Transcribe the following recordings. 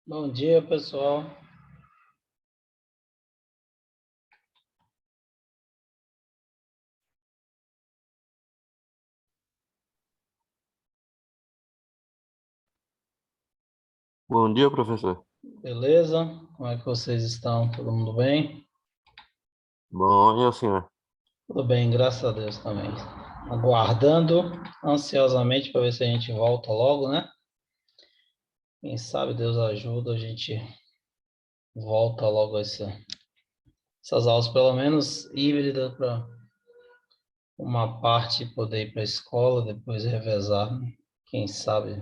Bom dia, pessoal. Bom dia, professor. Beleza? Como é que vocês estão? Todo mundo bem? Bom, e o senhor? Tudo bem, graças a Deus também. Aguardando ansiosamente para ver se a gente volta logo, né? Quem sabe Deus ajuda, a gente volta logo essas aulas, pelo menos híbridas, para uma parte poder ir para a escola, depois revezar, né? Quem sabe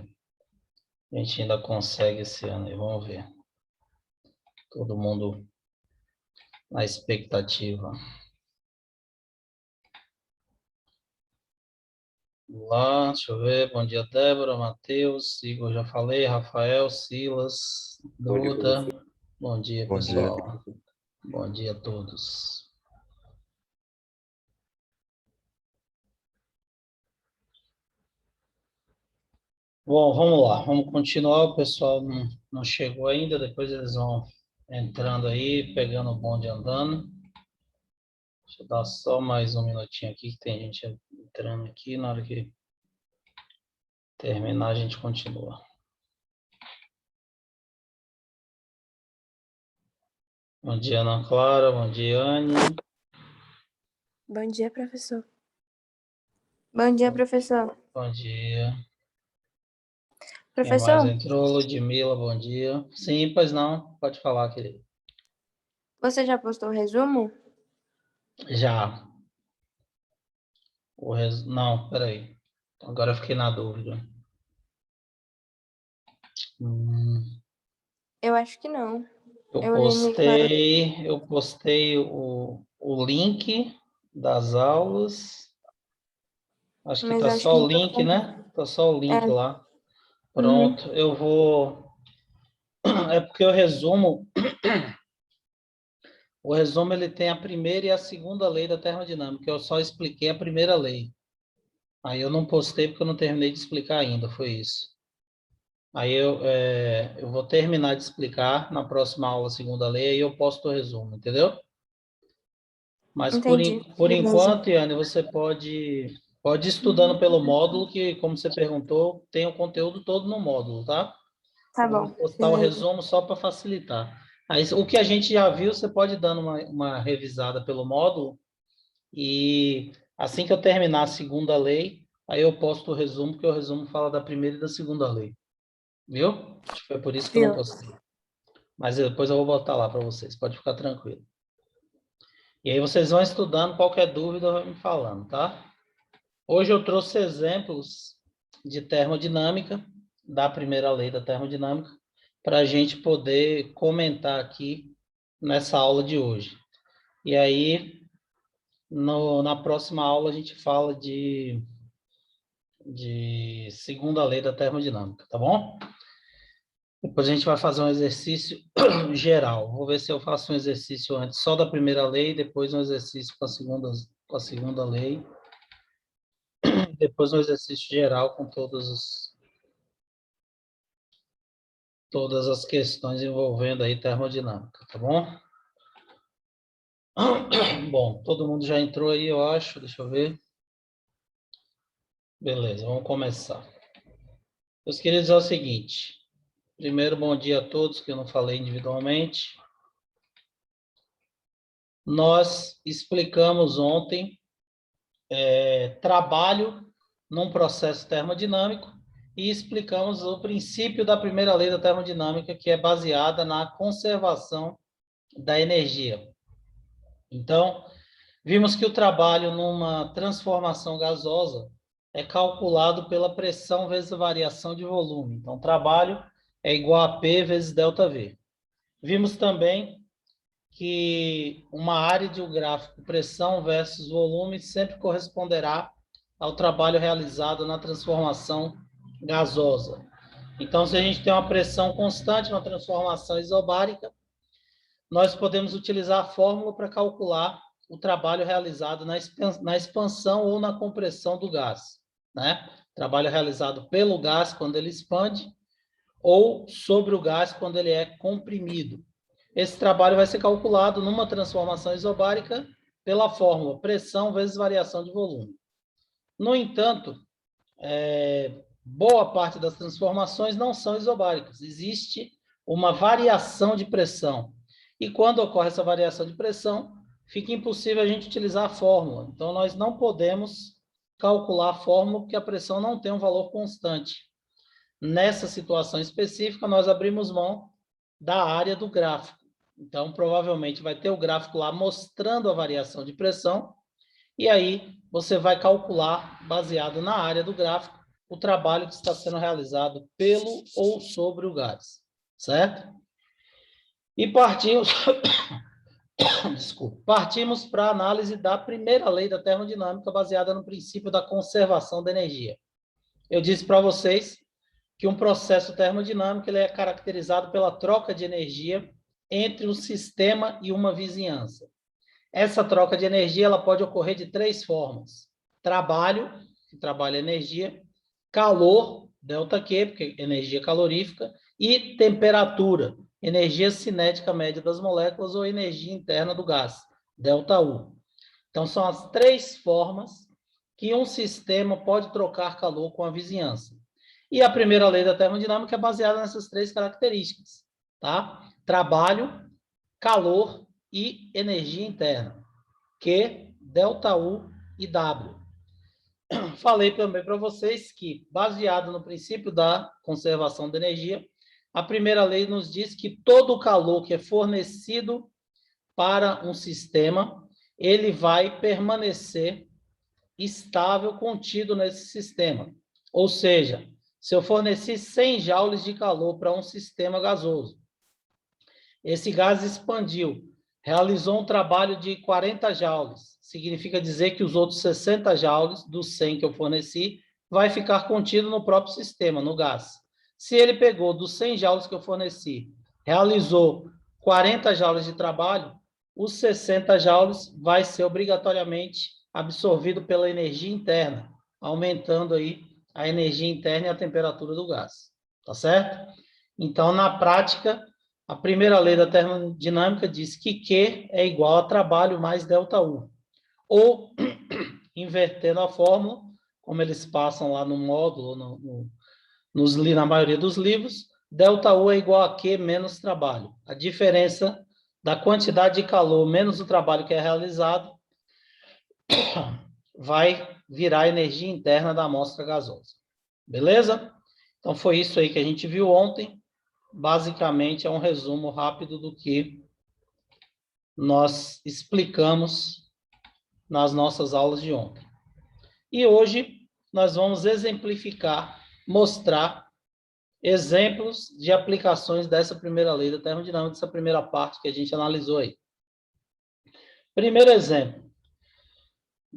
a gente ainda consegue esse ano aí, vamos ver. Todo mundo na expectativa. Lá, deixa eu ver. Bom dia, Débora, Matheus, Igor, já falei, Rafael, Silas, Bom dia, Duda. professor. Bom dia, Bom dia, pessoal. professor. Bom dia a todos. Bom, vamos lá, vamos continuar. O pessoal não chegou ainda, depois eles vão entrando aí, pegando o bonde andando. Deixa eu dar só mais um minutinho aqui, que tem gente entrando aqui. Na hora que terminar, a gente continua. Bom dia, Ana Clara. Bom dia, Anne. Bom dia, professor. Bom dia, professor. Bom dia. Quem mais Professor, entrou? Ludmila, bom dia. Sim, pois não. Pode falar, querido. você já postou o resumo? Já. Não, peraí. Agora eu fiquei na dúvida. Eu acho que não. Eu Eu olhei no Claro. postei o link das aulas. Acho que Mas tá acho só que o não link, postou. né? Tá só o link É. lá. Uhum. Pronto. Eu vou. É porque o resumo ele tem a primeira e a segunda lei da termodinâmica. Eu só expliquei a primeira lei. Aí eu não postei porque eu não terminei de explicar ainda, foi isso. Aí eu vou terminar de explicar na próxima aula, segunda lei, aí eu posto o resumo, entendeu? Mas Entendi. por Beleza. enquanto, Iane, você pode ir estudando pelo módulo, que, como você perguntou, tem o conteúdo todo no módulo, tá? Tá Eu vou bom. postar o Beleza. resumo só para facilitar. Aí, o que a gente já viu, você pode ir dando uma revisada pelo módulo, e assim que eu terminar a segunda lei, aí eu posto o resumo, porque o resumo fala da primeira e da segunda lei. Viu? Acho que foi por isso que eu não Viu? postei. Mas depois eu vou botar lá para vocês, pode ficar tranquilo. E aí vocês vão estudando, qualquer dúvida vai me falando, tá? Hoje eu trouxe exemplos de termodinâmica, da primeira lei da termodinâmica, para a gente poder comentar aqui nessa aula de hoje. E aí, na próxima aula, a gente fala de segunda lei da termodinâmica, tá bom? Depois a gente vai fazer um exercício geral. Vou ver se eu faço um exercício antes só da primeira lei, depois um exercício com a segunda lei, depois um exercício geral com todas as questões envolvendo aí termodinâmica, tá bom? Bom, todo mundo já entrou aí, eu acho. Deixa eu ver. Beleza, vamos começar. Meus queridos, é o seguinte. Primeiro, bom dia a todos, que eu não falei individualmente. Nós explicamos ontem trabalho num processo termodinâmico e explicamos o princípio da primeira lei da termodinâmica, que é baseada na conservação da energia. Então, vimos que o trabalho numa transformação gasosa é calculado pela pressão vezes a variação de volume. Então, trabalho é igual a P vezes ΔV. Vimos também que uma área de um gráfico pressão versus volume sempre corresponderá ao trabalho realizado na transformação gasosa. Então, se a gente tem uma pressão constante, uma transformação isobárica, nós podemos utilizar a fórmula para calcular o trabalho realizado na expansão ou na compressão do gás, né? Trabalho realizado pelo gás quando ele expande ou sobre o gás quando ele é comprimido. Esse trabalho vai ser calculado numa transformação isobárica pela fórmula pressão vezes variação de volume. No entanto, boa parte das transformações não são isobáricas. Existe uma variação de pressão. E quando ocorre essa variação de pressão, fica impossível a gente utilizar a fórmula. Então, nós não podemos calcular a fórmula porque a pressão não tem um valor constante. Nessa situação específica, nós abrimos mão da área do gráfico. Então, provavelmente vai ter o gráfico lá mostrando a variação de pressão, e aí você vai calcular, baseado na área do gráfico, o trabalho que está sendo realizado pelo ou sobre o gás, certo? E partimos, partimos para a análise da primeira lei da termodinâmica, baseada no princípio da conservação da energia. Eu disse para vocês que um processo termodinâmico ele é caracterizado pela troca de energia entre um sistema e uma vizinhança. Essa troca de energia ela pode ocorrer de três formas: trabalho, que trabalha energia, calor, ΔQ, porque energia calorífica, e temperatura, energia cinética média das moléculas ou energia interna do gás, ΔU. Então, são as três formas que um sistema pode trocar calor com a vizinhança. E a primeira lei da termodinâmica é baseada nessas três características, tá? Trabalho, calor e energia interna, Q, ΔU e W. Falei também para vocês que, baseado no princípio da conservação da energia, a primeira lei nos diz que todo o calor que é fornecido para um sistema, ele vai permanecer estável, contido nesse sistema. Ou seja, se eu forneci 100 joules de calor para um sistema gasoso, esse gás expandiu, realizou um trabalho de 40 joules, significa dizer que os outros 60 joules dos 100 que eu forneci vai ficar contido no próprio sistema, no gás. Se ele pegou dos 100 joules que eu forneci, realizou 40 joules de trabalho, os 60 joules vai ser obrigatoriamente absorvido pela energia interna, aumentando aí a energia interna e a temperatura do gás, tá certo? Então, na prática, a primeira lei da termodinâmica diz que Q é igual a trabalho mais ΔU. Ou, invertendo a fórmula, como eles passam lá no módulo, na maioria dos livros, ΔU é igual a Q menos trabalho. A diferença da quantidade de calor menos o trabalho que é realizado vai virar a energia interna da amostra gasosa. Beleza? Então, foi isso aí que a gente viu ontem. Basicamente, é um resumo rápido do que nós explicamos nas nossas aulas de ontem. E hoje, nós vamos exemplificar, mostrar exemplos de aplicações dessa primeira lei da termodinâmica, dessa primeira parte que a gente analisou aí. Primeiro exemplo.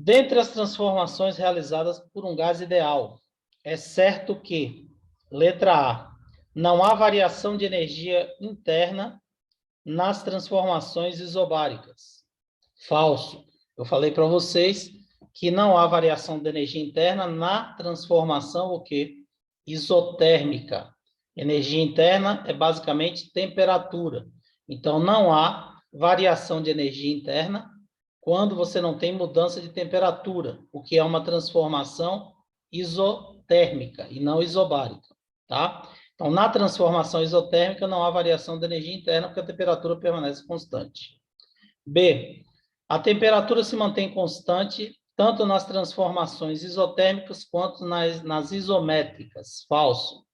Dentre as transformações realizadas por um gás ideal, é certo que, letra A, não há variação de energia interna nas transformações isobáricas. Falso. Eu falei para vocês que não há variação de energia interna na transformação o quê? Isotérmica. Energia interna é basicamente temperatura. Então, não há variação de energia interna quando você não tem mudança de temperatura, o que é uma transformação isotérmica e não isobárica, tá? Então, na transformação isotérmica, não há variação de energia interna, porque a temperatura permanece constante. B. A temperatura se mantém constante tanto nas transformações isotérmicas quanto nas isométricas. Falso.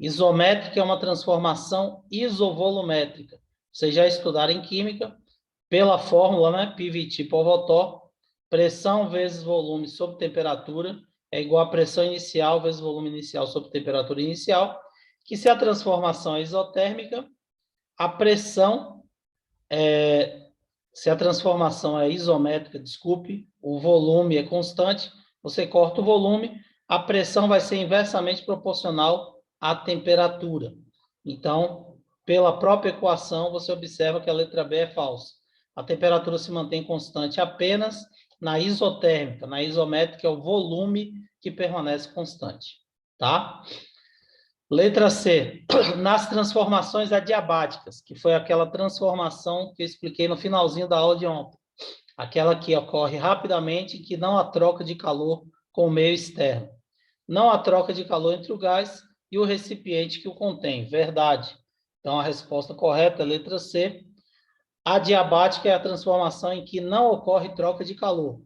Isométrica é uma transformação isovolumétrica. Vocês já estudaram em química, pela fórmula, né? PVT por Votor, pressão vezes volume sobre temperatura é igual a pressão inicial vezes volume inicial sobre temperatura inicial, que se a transformação é isotérmica, a pressão, se a transformação é isométrica, desculpe, o volume é constante, você corta o volume, a pressão vai ser inversamente proporcional à temperatura. Então, pela própria equação, você observa que a letra B é falsa. A temperatura se mantém constante apenas na isotérmica. Na isométrica é o volume que permanece constante, tá? Letra C, nas transformações adiabáticas, que foi aquela transformação que eu expliquei no finalzinho da aula de ontem. Aquela que ocorre rapidamente e que não há troca de calor com o meio externo. Não há troca de calor entre o gás e o recipiente que o contém. Verdade. Então, a resposta correta é a letra C. Adiabática é a transformação em que não ocorre troca de calor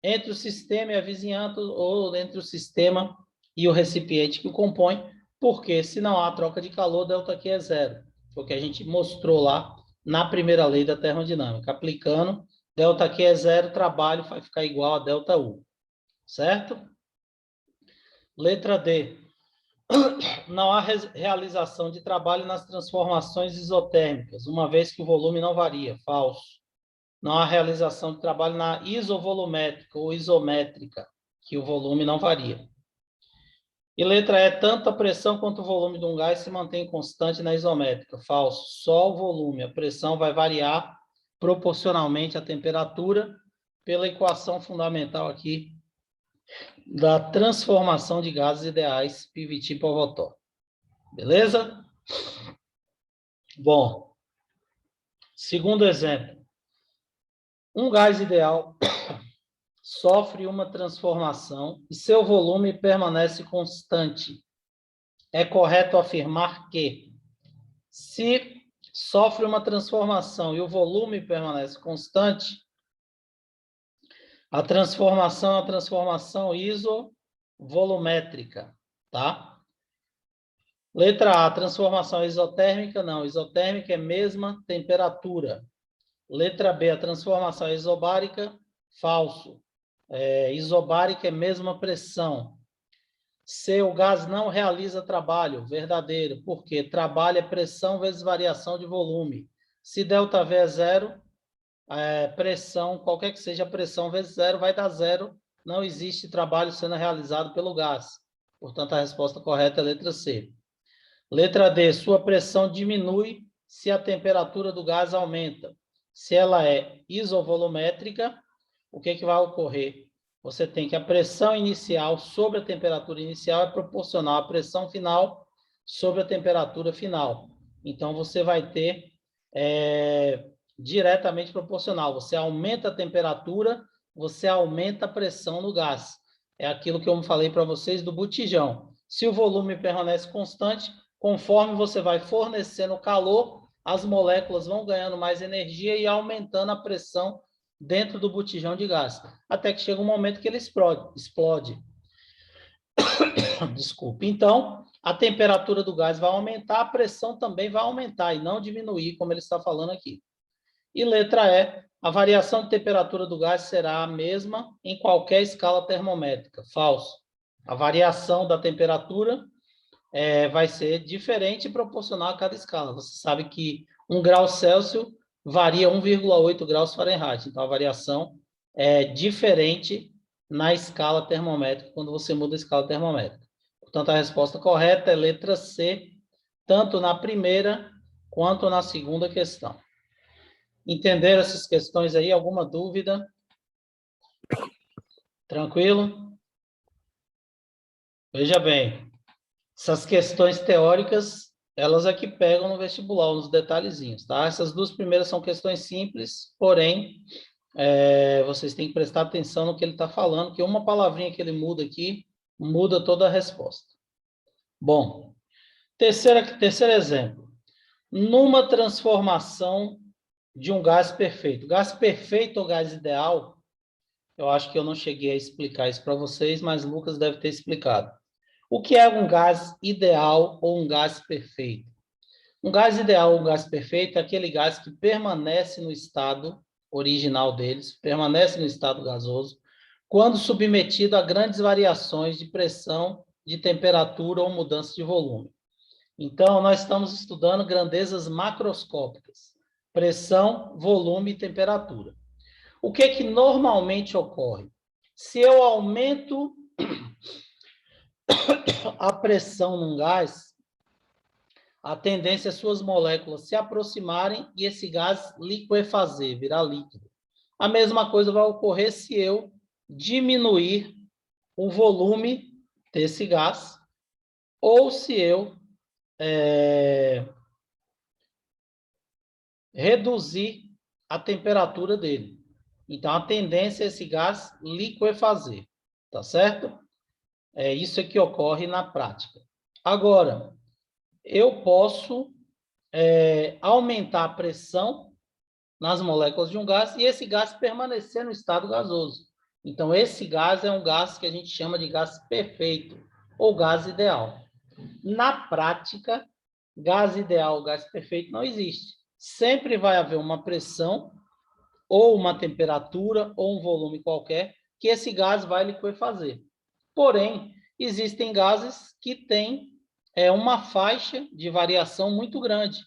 entre o sistema e a vizinhança ou entre o sistema e o recipiente que o compõe, porque se não há troca de calor, ΔQ é zero. Foi o que a gente mostrou lá na primeira lei da termodinâmica. Aplicando, ΔQ é zero, trabalho vai ficar igual a ΔU. Certo? Letra D. Não há realização de trabalho nas transformações isotérmicas, uma vez que o volume não varia. Falso. Não há realização de trabalho na isovolumétrica ou isométrica, que o volume não varia. E letra E, tanto a pressão quanto o volume de um gás se mantém constante na isométrica. Falso. Só o volume. A pressão vai variar proporcionalmente à temperatura pela equação fundamental aqui da transformação de gases ideais, PVT-Pavotov. Beleza? Bom, segundo exemplo. Um gás ideal sofre uma transformação e seu volume permanece constante. É correto afirmar que, se sofre uma transformação e o volume permanece constante, a transformação é uma transformação isovolumétrica, tá? Letra A, transformação isotérmica, não. Isotérmica é mesma temperatura. Letra B, a transformação é isobárica, falso. Isobárica é mesma pressão. C, o gás não realiza trabalho, verdadeiro. Por quê? Trabalho é pressão vezes variação de volume. Se ΔV é zero, pressão, qualquer que seja a pressão vezes zero, vai dar zero. Não existe trabalho sendo realizado pelo gás. Portanto, a resposta correta é a letra C. Letra D, sua pressão diminui se a temperatura do gás aumenta. Se ela é isovolumétrica, o que vai ocorrer? Você tem que a pressão inicial sobre a temperatura inicial é proporcional à pressão final sobre a temperatura final. Então, você vai ter diretamente proporcional. Você aumenta a temperatura, você aumenta a pressão no gás. É aquilo que eu falei para vocês do botijão. Se o volume permanece constante, conforme você vai fornecendo calor, as moléculas vão ganhando mais energia e aumentando a pressão dentro do botijão de gás, até que chega um momento que ele explode. Desculpe. Então, a temperatura do gás vai aumentar, a pressão também vai aumentar e não diminuir, como ele está falando aqui. E letra E, a variação de temperatura do gás será a mesma em qualquer escala termométrica. Falso. A variação da temperatura vai ser diferente e proporcional a cada escala. Você sabe que 1 grau Celsius varia 1,8 graus Fahrenheit. Então, a variação é diferente na escala termométrica, quando você muda a escala termométrica. Portanto, a resposta correta é letra C, tanto na primeira quanto na segunda questão. Entenderam essas questões aí? Alguma dúvida? Tranquilo? Veja bem, essas questões teóricas, elas é que pegam no vestibular, nos detalhezinhos, tá? Essas duas primeiras são questões simples, porém, vocês têm que prestar atenção no que ele está falando, que uma palavrinha que ele muda aqui, muda toda a resposta. Bom, terceiro exemplo. Numa transformação de um gás perfeito. Gás perfeito ou gás ideal, eu acho que eu não cheguei a explicar isso para vocês, mas Lucas deve ter explicado. O que é um gás ideal ou um gás perfeito? Um gás ideal ou um gás perfeito é aquele gás que permanece no estado original deles, permanece no estado gasoso, quando submetido a grandes variações de pressão, de temperatura ou mudança de volume. Então, nós estamos estudando grandezas macroscópicas, pressão, volume e temperatura. O que normalmente ocorre? Se eu aumento a pressão num gás, a tendência é suas moléculas se aproximarem e esse gás liquefazer, virar líquido. A mesma coisa vai ocorrer se eu diminuir o volume desse gás ou se eu reduzir a temperatura dele. Então, a tendência é esse gás liquefazer, tá certo? É isso que ocorre na prática. Agora, eu posso aumentar a pressão nas moléculas de um gás e esse gás permanecer no estado gasoso. Então, esse gás é um gás que a gente chama de gás perfeito ou gás ideal. Na prática, gás ideal, gás perfeito não existe. Sempre vai haver uma pressão ou uma temperatura ou um volume qualquer que esse gás vai liquefazer. Porém, existem gases que têm uma faixa de variação muito grande.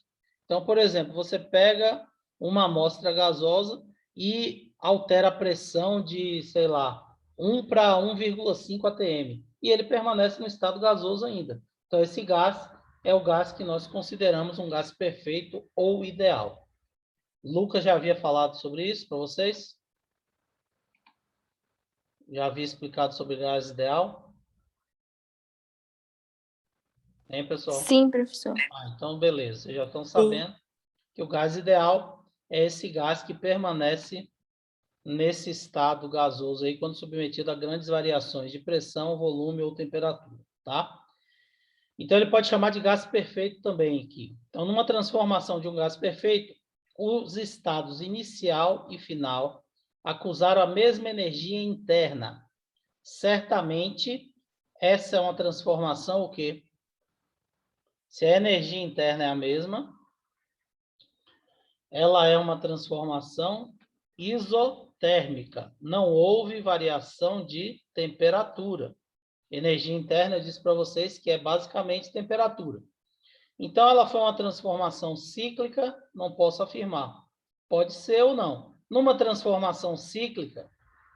Então, por exemplo, você pega uma amostra gasosa e altera a pressão de, sei lá, 1 para 1,5 atm, e ele permanece no estado gasoso ainda. Então, esse gás é o gás que nós consideramos um gás perfeito ou ideal. Lucas já havia falado sobre isso para vocês? Já havia explicado sobre gás ideal? Hein, pessoal? Sim, professor. Então, beleza. Vocês já estão sabendo que o gás ideal é esse gás que permanece nesse estado gasoso aí quando submetido a grandes variações de pressão, volume ou temperatura, tá? Então, ele pode chamar de gás perfeito também aqui. Então, numa transformação de um gás perfeito, os estados inicial e final acusaram a mesma energia interna. Certamente, essa é uma transformação o quê? Se a energia interna é a mesma, ela é uma transformação isotérmica. Não houve variação de temperatura. Energia interna, eu disse para vocês que é basicamente temperatura. Então, ela foi uma transformação cíclica? Não posso afirmar. Pode ser ou não. Numa transformação cíclica,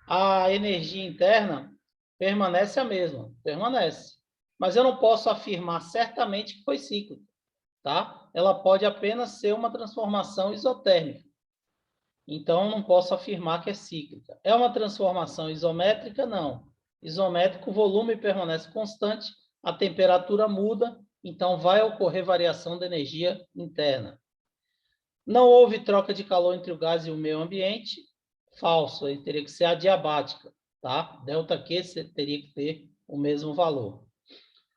a energia interna permanece a mesma. Permanece. Mas eu não posso afirmar certamente que foi cíclica, tá? Ela pode apenas ser uma transformação isotérmica. Então, eu não posso afirmar que é cíclica. É uma transformação isométrica? Não. Isométrico, o volume permanece constante, a temperatura muda, então vai ocorrer variação da energia interna. Não houve troca de calor entre o gás e o meio ambiente? Falso, ele teria que ser adiabática, tá? ΔQ teria que ter o mesmo valor.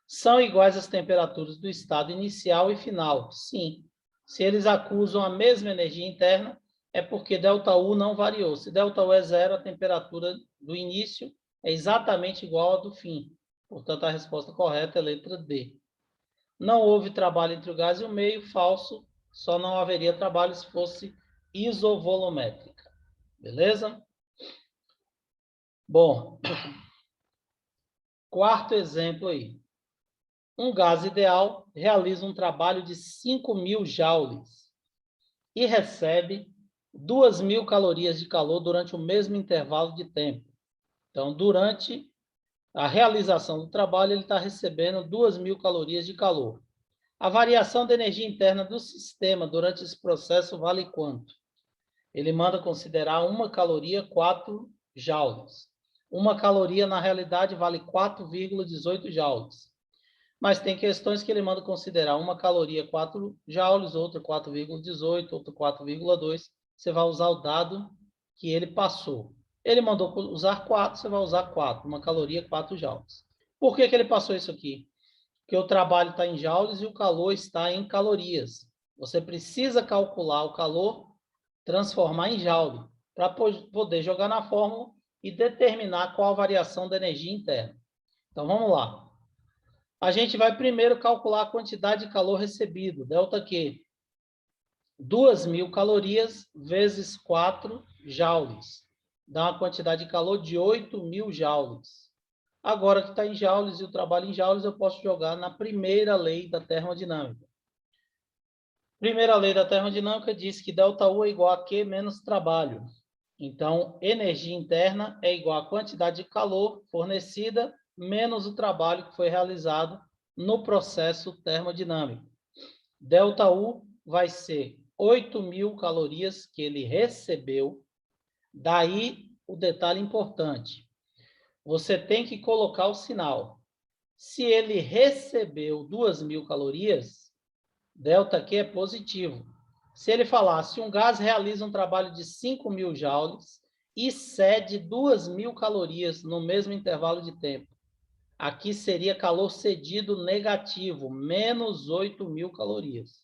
São iguais as temperaturas do estado inicial e final? Sim. Se eles acusam a mesma energia interna, é porque ΔU não variou. Se ΔU é zero, a temperatura do início é exatamente igual à do fim. Portanto, a resposta correta é a letra D. Não houve trabalho entre o gás e o meio? Falso. Só não haveria trabalho se fosse isovolumétrica. Beleza? Bom, quarto exemplo aí. Um gás ideal realiza um trabalho de 5.000 joules e recebe 2.000 calorias de calor durante o mesmo intervalo de tempo. Então, durante a realização do trabalho, ele está recebendo 2.000 calorias de calor. A variação da energia interna do sistema durante esse processo vale quanto? Ele manda considerar 1 caloria 4 joules. 1 caloria, na realidade, vale 4,18 joules. Mas tem questões que ele manda considerar 1 caloria 4 joules, outra 4,18, outra 4,2. Você vai usar o dado que ele passou. Ele mandou usar 4, você vai usar 4. 1 caloria 4 joules. Por que ele passou isso aqui? Porque o trabalho está em joules e o calor está em calorias. Você precisa calcular o calor, transformar em joule, para poder jogar na fórmula e determinar qual a variação da energia interna. Então, vamos lá. A gente vai primeiro calcular a quantidade de calor recebido, ΔQ. 2.000 calorias vezes 4 joules. Dá uma quantidade de calor de 8.000 joules. Agora que está em joules e o trabalho em joules, eu posso jogar na primeira lei da termodinâmica. Primeira lei da termodinâmica diz que ΔU é igual a Q menos trabalho. Então, energia interna é igual à quantidade de calor fornecida menos o trabalho que foi realizado no processo termodinâmico. ΔU vai ser 8.000 calorias que ele recebeu. Daí, o detalhe importante. Você tem que colocar o sinal. Se ele recebeu 2.000 calorias, Delta aqui é positivo. Se ele falar, se um gás realiza um trabalho de 5.000 joules e cede 2.000 calorias no mesmo intervalo de tempo, aqui seria calor cedido negativo, menos 8.000 calorias.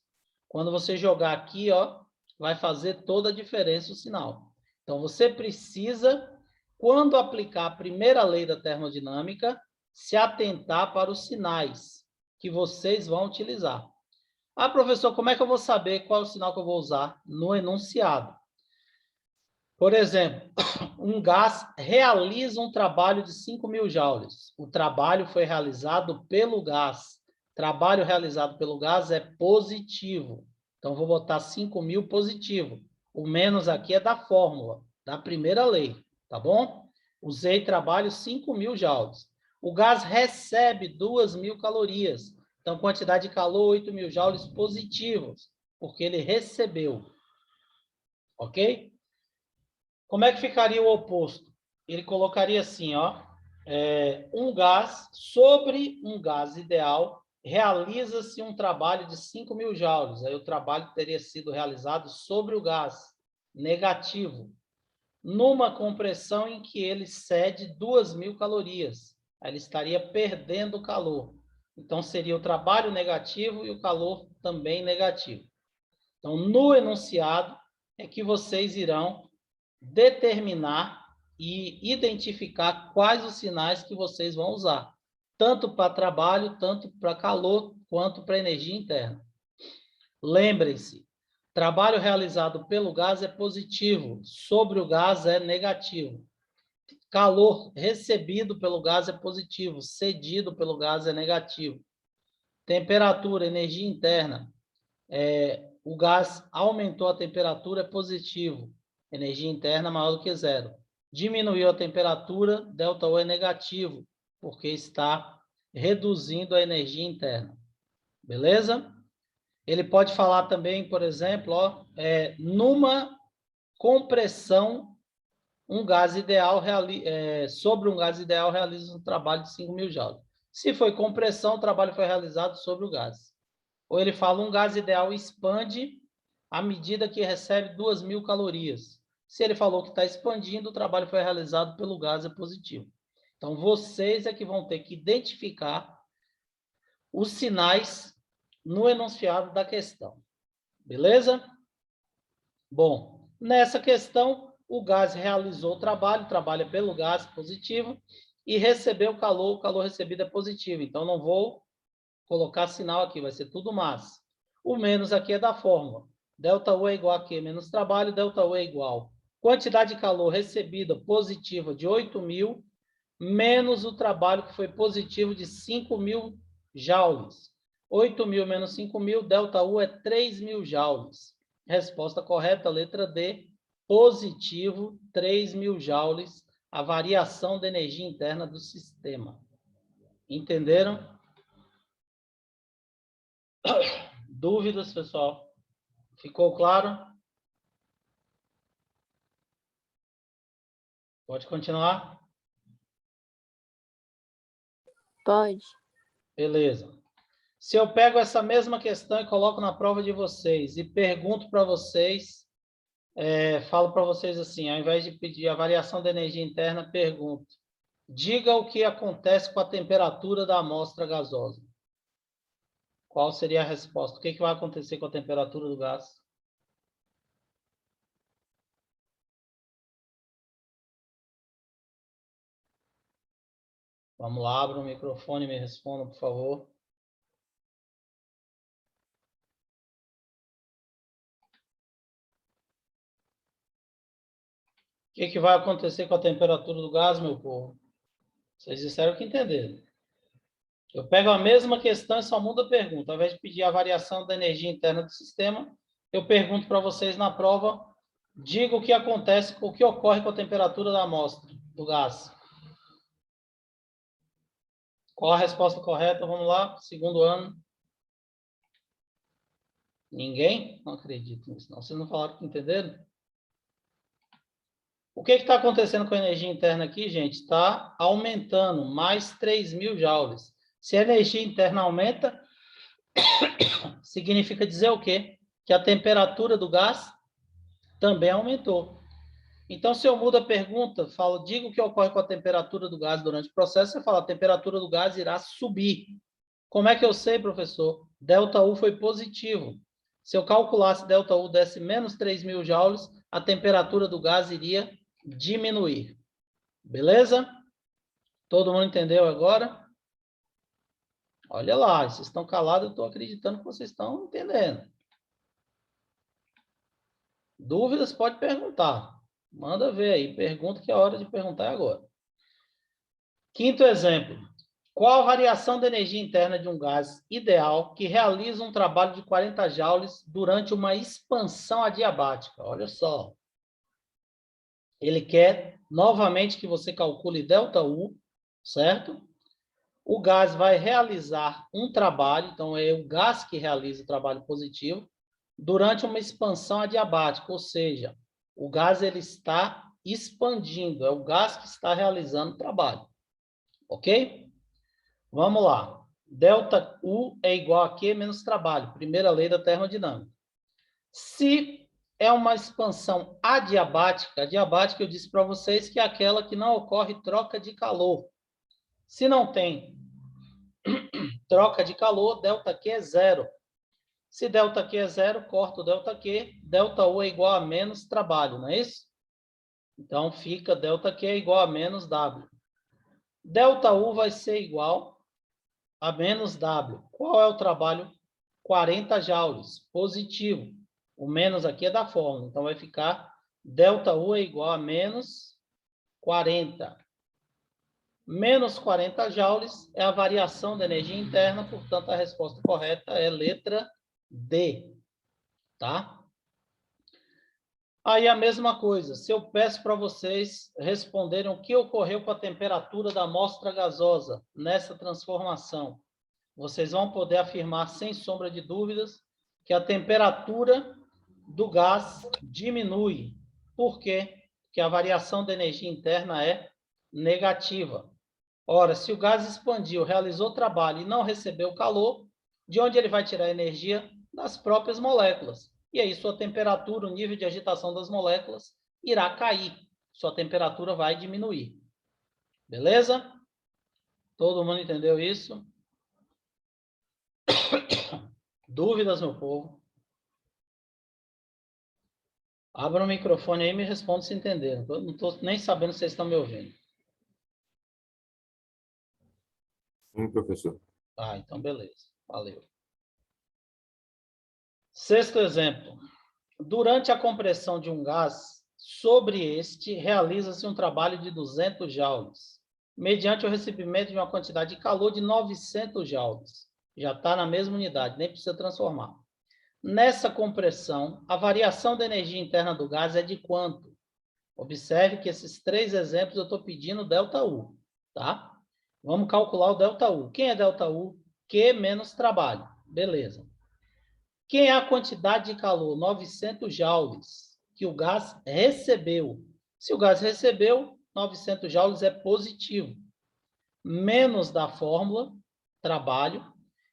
Quando você jogar aqui, ó, vai fazer toda a diferença o sinal. Então, você precisa, quando aplicar a primeira lei da termodinâmica, se atentar para os sinais que vocês vão utilizar. Ah, professor, como é que eu vou saber qual é o sinal que eu vou usar no enunciado? Por exemplo, um gás realiza um trabalho de 5.000 joules. O trabalho foi realizado pelo gás. Trabalho realizado pelo gás é positivo. Então, vou botar 5.000 positivo. O menos aqui é da fórmula, da primeira lei, tá bom? Usei trabalho 5.000 joules. O gás recebe 2.000 calorias. Então, quantidade de calor, 8.000 joules positivos, porque ele recebeu. Ok? Como é que ficaria o oposto? Ele colocaria assim, ó, um gás sobre um gás ideal, realiza-se um trabalho de 5.000 joules. Aí o trabalho teria sido realizado sobre o gás, negativo, numa compressão em que ele cede 2.000 calorias. Aí ele estaria perdendo calor. Então, seria o trabalho negativo e o calor também negativo. Então, no enunciado é que vocês irão determinar e identificar quais os sinais que vocês vão usar, tanto para trabalho, tanto para calor, quanto para energia interna. Lembrem-se, trabalho realizado pelo gás é positivo, sobre o gás é negativo. Calor recebido pelo gás é positivo, cedido pelo gás é negativo. Temperatura, energia interna. O gás aumentou a temperatura, é positivo. Energia interna maior do que zero. Diminuiu a temperatura, ΔU é negativo, porque está reduzindo a energia interna. Beleza? Ele pode falar também, por exemplo, ó, numa compressão, um gás ideal sobre um gás ideal realiza um trabalho de 5.000 joules. Se foi compressão, o trabalho foi realizado sobre o gás. Ou ele fala, um gás ideal expande à medida que recebe 2.000 calorias. Se ele falou que está expandindo, o trabalho foi realizado pelo gás, é positivo. Então, vocês é que vão ter que identificar os sinais no enunciado da questão. Beleza? Bom, nessa questão, o gás realizou o trabalho é pelo gás, positivo, e recebeu calor, o calor recebido é positivo. Então, não vou colocar sinal aqui, vai ser tudo massa. O menos aqui é da fórmula. ΔU é igual a quê? Menos trabalho, ΔU é igual. Quantidade de calor recebida positiva de 8.000, menos o trabalho que foi positivo de 5.000 joules. 8.000 menos 5.000, ΔU é 3.000 joules. Resposta correta, letra D, positivo, 3.000 joules, a variação da energia interna do sistema. Entenderam? Dúvidas, pessoal? Ficou claro? Pode continuar? Pode. Beleza. Se eu pego essa mesma questão e coloco na prova de vocês e pergunto para vocês, falo para vocês assim, ao invés de pedir a variação da energia interna, pergunto, diga o que acontece com a temperatura da amostra gasosa. Qual seria a resposta? O que vai acontecer com a temperatura do gás? Vamos lá, abra o microfone e me responda, por favor. O que vai acontecer com a temperatura do gás, meu povo? Vocês disseram que entenderam. Eu pego a mesma questão e só mudo a pergunta. Ao invés de pedir a variação da energia interna do sistema, eu pergunto para vocês na prova, diga o que acontece, o que ocorre com a temperatura da amostra do gás. Qual a resposta correta? Vamos lá, segundo ano. Ninguém? Não acredito nisso, não. Vocês não falaram que entenderam? O que está acontecendo com a energia interna aqui, gente? Está aumentando, mais 3.000 joules. Se a energia interna aumenta, significa dizer o quê? Que a temperatura do gás também aumentou. Então, se eu mudo a pergunta, digo o que ocorre com a temperatura do gás durante o processo, você fala, a temperatura do gás irá subir. Como é que eu sei, professor? ΔU foi positivo. Se eu calculasse ΔU desse menos 3.000 joules, a temperatura do gás iria diminuir. Beleza? Todo mundo entendeu agora? Olha lá, vocês estão calados, eu estou acreditando que vocês estão entendendo. Dúvidas, pode perguntar. Manda ver aí, pergunta que é a hora de perguntar agora. Quinto exemplo. Qual a variação da energia interna de um gás ideal que realiza um trabalho de 40 joules durante uma expansão adiabática? Olha só. Ele quer, novamente, que você calcule ΔU, certo? O gás vai realizar um trabalho, então é o gás que realiza o trabalho positivo, durante uma expansão adiabática, ou seja, o gás ele está expandindo, é o gás que está realizando o trabalho. Ok? Vamos lá. ΔU é igual a Q menos trabalho, primeira lei da termodinâmica. Se é uma expansão adiabática, adiabática eu disse para vocês que é aquela que não ocorre troca de calor. Se não tem troca de calor, ΔQ é zero. Se ΔQ é zero, corta o ΔQ, ΔU é igual a menos trabalho, não é isso? Então, fica ΔQ é igual a menos W. ΔU vai ser igual a menos W. Qual é o trabalho? 40 joules, positivo. O menos aqui é da fórmula, então vai ficar ΔU é igual a menos 40. Menos 40 joules é a variação da energia interna, portanto, a resposta correta é letra D. Tá? Aí a mesma coisa, se eu peço para vocês responderem o que ocorreu com a temperatura da amostra gasosa nessa transformação, vocês vão poder afirmar, sem sombra de dúvidas, que a temperatura do gás diminui. Por quê? Porque a variação da energia interna é negativa. Ora, se o gás expandiu, realizou trabalho e não recebeu calor, de onde ele vai tirar energia? Das próprias moléculas. E aí sua temperatura, o nível de agitação das moléculas, irá cair. Sua temperatura vai diminuir. Beleza? Todo mundo entendeu isso? Dúvidas, meu povo? Abra o microfone aí e me responda se entenderam. Eu não estou nem sabendo se vocês estão me ouvindo. Sim, professor. Ah, então beleza. Valeu. Sexto exemplo. Durante a compressão de um gás, sobre este, realiza-se um trabalho de 200 joules, mediante o recebimento de uma quantidade de calor de 900 joules. Já está na mesma unidade, nem precisa transformar. Nessa compressão, a variação da energia interna do gás é de quanto? Observe que esses três exemplos eu estou pedindo ΔU, tá? Vamos calcular o ΔU. Quem é ΔU? Q menos trabalho. Beleza. Quem é a quantidade de calor? 900 joules que o gás recebeu. Se o gás recebeu, 900 joules é positivo. Menos da fórmula, trabalho.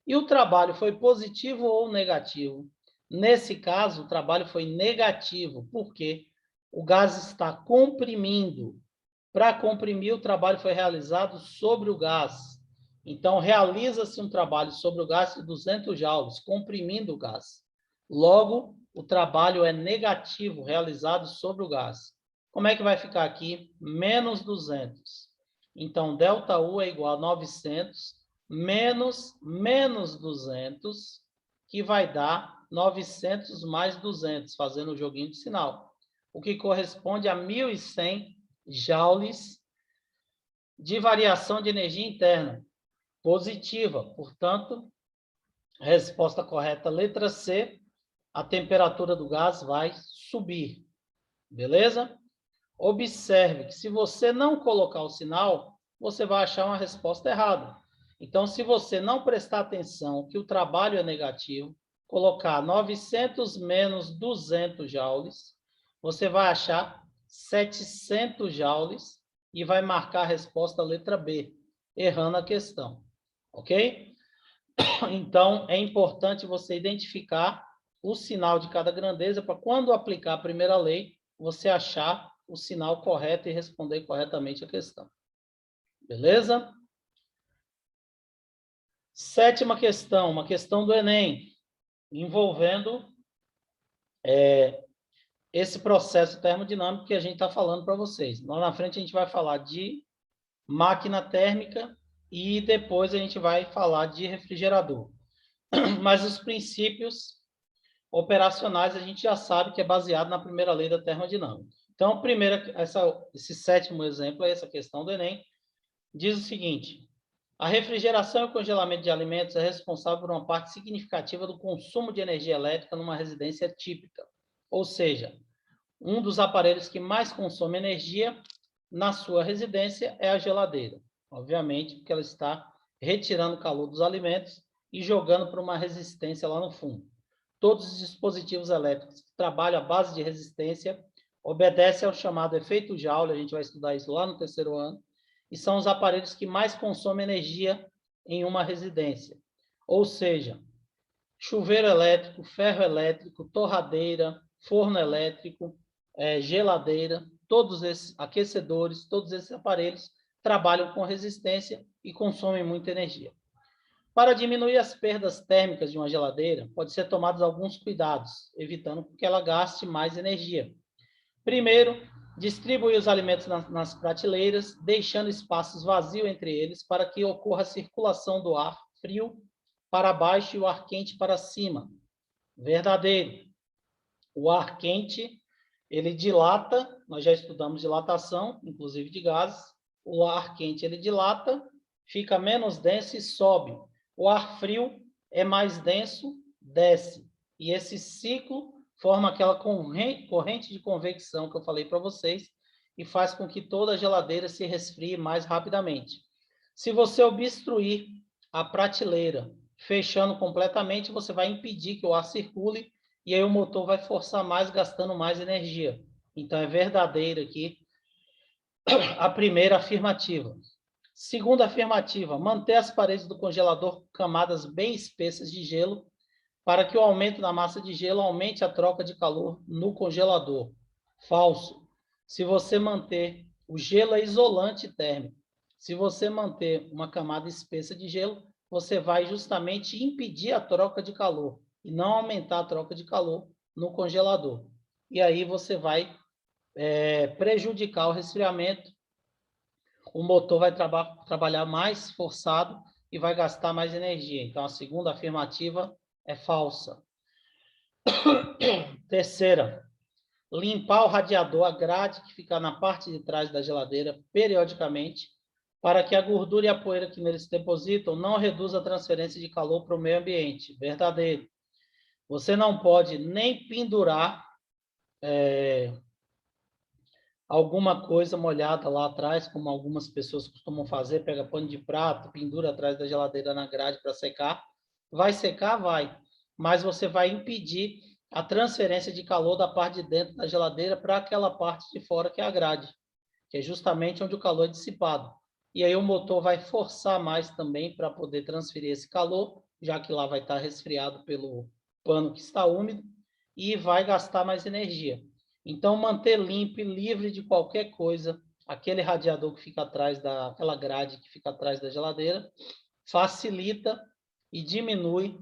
E o trabalho foi positivo ou negativo? Nesse caso, o trabalho foi negativo. Por quê? O gás está comprimindo. Para comprimir, o trabalho foi realizado sobre o gás. Então, realiza-se um trabalho sobre o gás de 200 joules, comprimindo o gás. Logo, o trabalho é negativo, realizado sobre o gás. Como é que vai ficar aqui? Menos 200. Então, ΔU é igual a 900 menos 200, que vai dar 900 mais 200, fazendo o joguinho de sinal. O que corresponde a 1.100 joules de variação de energia interna positiva. Portanto, resposta correta, letra C, a temperatura do gás vai subir. Beleza? Observe que se você não colocar o sinal, você vai achar uma resposta errada. Então, se você não prestar atenção que o trabalho é negativo, colocar 900 menos 200 joules, você vai achar 700 joules e vai marcar a resposta letra B, errando a questão. Ok? Então, é importante você identificar o sinal de cada grandeza para quando aplicar a primeira lei, você achar o sinal correto e responder corretamente a questão. Beleza? Sétima questão, uma questão do Enem, envolvendo esse processo termodinâmico que a gente está falando para vocês. Lá na frente a gente vai falar de máquina térmica e depois a gente vai falar de refrigerador. Mas os princípios operacionais a gente já sabe que é baseado na primeira lei da termodinâmica. Então, esse sétimo exemplo, essa questão do Enem, diz o seguinte: a refrigeração e o congelamento de alimentos é responsável por uma parte significativa do consumo de energia elétrica numa residência típica. Ou seja, um dos aparelhos que mais consome energia na sua residência é a geladeira. Obviamente, porque ela está retirando o calor dos alimentos e jogando para uma resistência lá no fundo. Todos os dispositivos elétricos que trabalham à base de resistência obedecem ao chamado efeito Joule, a gente vai estudar isso lá no terceiro ano, e são os aparelhos que mais consomem energia em uma residência. Ou seja, chuveiro elétrico, ferro elétrico, torradeira, forno elétrico, geladeira, todos esses aquecedores, todos esses aparelhos trabalham com resistência e consomem muita energia. Para diminuir as perdas térmicas de uma geladeira, pode ser tomados alguns cuidados, evitando que ela gaste mais energia. Primeiro, distribuir os alimentos nas prateleiras, deixando espaços vazios entre eles para que ocorra a circulação do ar frio para baixo e o ar quente para cima. Verdadeiro. O ar quente, ele dilata, nós já estudamos dilatação, inclusive de gases. O ar quente, ele dilata, fica menos denso e sobe. O ar frio é mais denso, desce. E esse ciclo forma aquela corrente de convecção que eu falei para vocês e faz com que toda a geladeira se resfrie mais rapidamente. Se você obstruir a prateleira, fechando completamente, você vai impedir que o ar circule e aí o motor vai forçar mais, gastando mais energia. Então, é verdadeiro aqui a primeira afirmativa. Segunda afirmativa, manter as paredes do congelador com camadas bem espessas de gelo para que o aumento da massa de gelo aumente a troca de calor no congelador. Falso. Se você manter, o gelo é isolante térmico. Se você manter uma camada espessa de gelo, você vai justamente impedir a troca de calor e não aumentar a troca de calor no congelador. E aí você vai prejudicar o resfriamento, o motor vai trabalhar mais forçado e vai gastar mais energia. Então, a segunda afirmativa é falsa. Terceira, limpar o radiador, a grade que fica na parte de trás da geladeira, periodicamente, para que a gordura e a poeira que neles se depositam não reduza a transferência de calor para o meio ambiente. Verdadeiro. Você não pode nem pendurar alguma coisa molhada lá atrás, como algumas pessoas costumam fazer, pega pano de prato, pendura atrás da geladeira na grade para secar. Vai secar? Vai. Mas você vai impedir a transferência de calor da parte de dentro da geladeira para aquela parte de fora que é a grade, que é justamente onde o calor é dissipado. E aí o motor vai forçar mais também para poder transferir esse calor, já que lá vai estar resfriado pelo pano que está úmido, e vai gastar mais energia. Então, manter limpo e livre de qualquer coisa, aquele radiador que fica atrás aquela grade que fica atrás da geladeira, facilita e diminui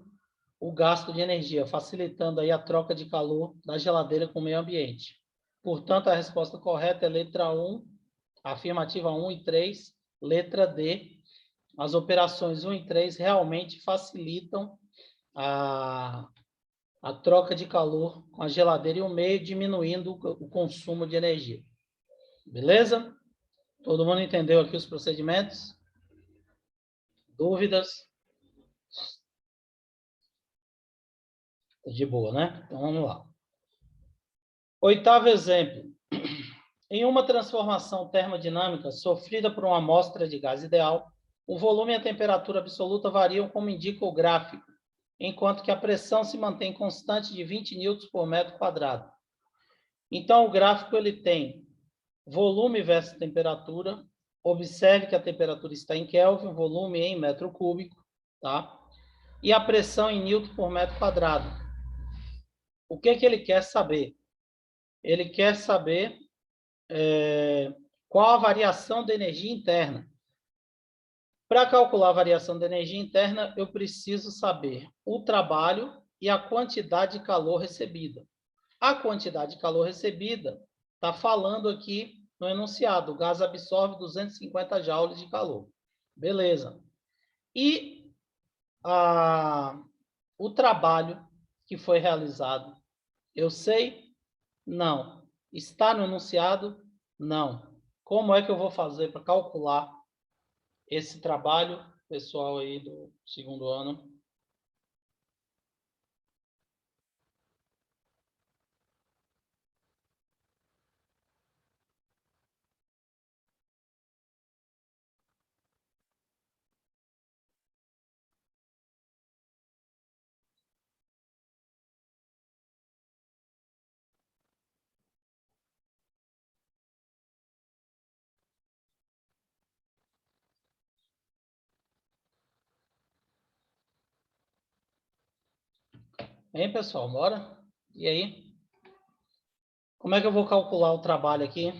o gasto de energia, facilitando aí a troca de calor da geladeira com o meio ambiente. Portanto, a resposta correta é letra 1, afirmativa 1 e 3, letra D. As operações 1 e 3 realmente facilitam a troca de calor com a geladeira e o meio, diminuindo o consumo de energia. Beleza? Todo mundo entendeu aqui os procedimentos? Dúvidas? De boa, né? Então, vamos lá. Oitavo exemplo. Em uma transformação termodinâmica sofrida por uma amostra de gás ideal, o volume e a temperatura absoluta variam como indica o gráfico, enquanto que a pressão se mantém constante de 20 newtons por metro quadrado. Então, o gráfico ele tem volume versus temperatura. Observe que a temperatura está em Kelvin, volume em metro cúbico, tá? e a pressão em Newton por metro quadrado. O que que ele quer saber? Ele quer saber qual a variação da energia interna. Para calcular a variação da energia interna, eu preciso saber o trabalho e a quantidade de calor recebida. A quantidade de calor recebida está falando aqui no enunciado. O gás absorve 250 joules de calor. Beleza. E o trabalho que foi realizado, eu sei? Não. Está no enunciado? Não. Como é que eu vou fazer para calcular esse trabalho, pessoal aí do segundo ano? Hein, pessoal? Bora? E aí? Como é que eu vou calcular o trabalho aqui?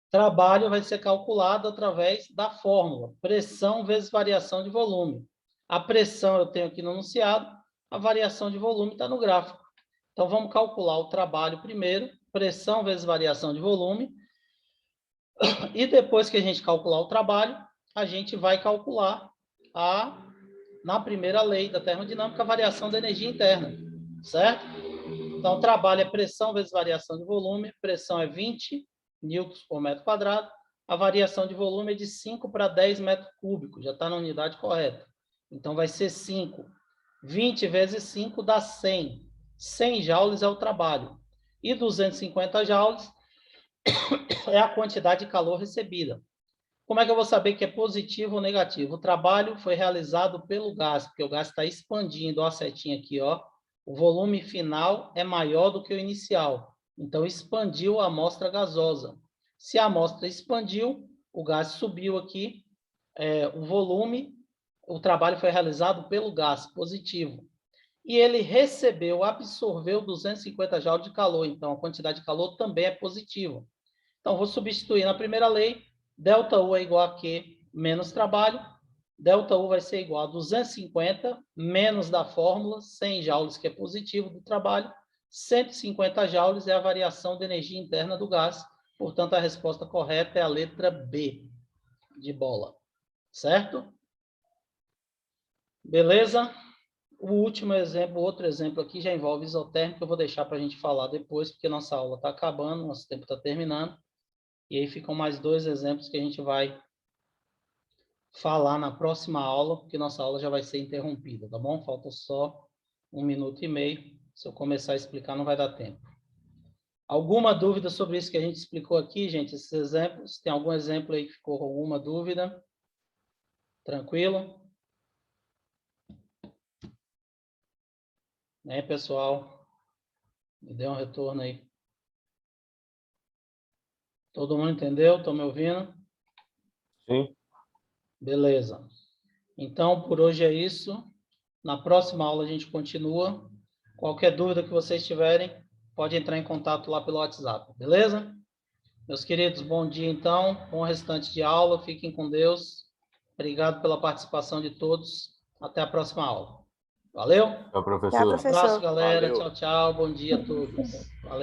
Trabalho vai ser calculado através da fórmula, pressão vezes variação de volume. A pressão eu tenho aqui no enunciado, a variação de volume está no gráfico. Então, vamos calcular o trabalho primeiro, pressão vezes variação de volume, e depois que a gente calcular o trabalho, a gente vai calcular na primeira lei da termodinâmica, a variação da energia interna, certo? Então, o trabalho é pressão vezes variação de volume, pressão é 20 newtons por metro quadrado, a variação de volume é de 5 para 10 metros cúbicos, já está na unidade correta. Então, vai ser 5. 20 vezes 5 dá 100. 100 joules é o trabalho. E 250 joules é a quantidade de calor recebida. Como é que eu vou saber que é positivo ou negativo? O trabalho foi realizado pelo gás, porque o gás está expandindo, ó, a setinha aqui, ó. O volume final é maior do que o inicial. Então, expandiu a amostra gasosa. Se a amostra expandiu, o gás subiu aqui, o volume, o trabalho foi realizado pelo gás, positivo. E ele recebeu, absorveu 250 joules de calor. Então, a quantidade de calor também é positiva. Então, vou substituir na primeira lei, ΔU é igual a Q menos trabalho, ΔU vai ser igual a 250 menos da fórmula, 100 joules, que é positivo do trabalho, 150 joules é a variação de energia interna do gás, portanto, a resposta correta é a letra B, de bola, certo? Beleza? O último exemplo, outro exemplo aqui já envolve isotérmica, eu vou deixar para a gente falar depois, porque nossa aula está acabando, nosso tempo está terminando. E aí ficam mais 2 exemplos que a gente vai falar na próxima aula, porque nossa aula já vai ser interrompida, tá bom? Falta só 1 minuto e meio. Se eu começar a explicar, não vai dar tempo. Alguma dúvida sobre isso que a gente explicou aqui, gente? Esses exemplos? Tem algum exemplo aí que ficou com alguma dúvida? Tranquilo? Né, pessoal? Me dê um retorno aí. Todo mundo entendeu? Estão me ouvindo? Sim. Beleza. Então, por hoje é isso. Na próxima aula a gente continua. Qualquer dúvida que vocês tiverem, pode entrar em contato lá pelo WhatsApp, beleza? Meus queridos, bom dia então. Bom restante de aula. Fiquem com Deus. Obrigado pela participação de todos. Até a próxima aula. Valeu? Tchau, Tchau, professor. Um abraço, professor. galera. Valeu. Tchau, tchau. Bom dia a todos. Valeu.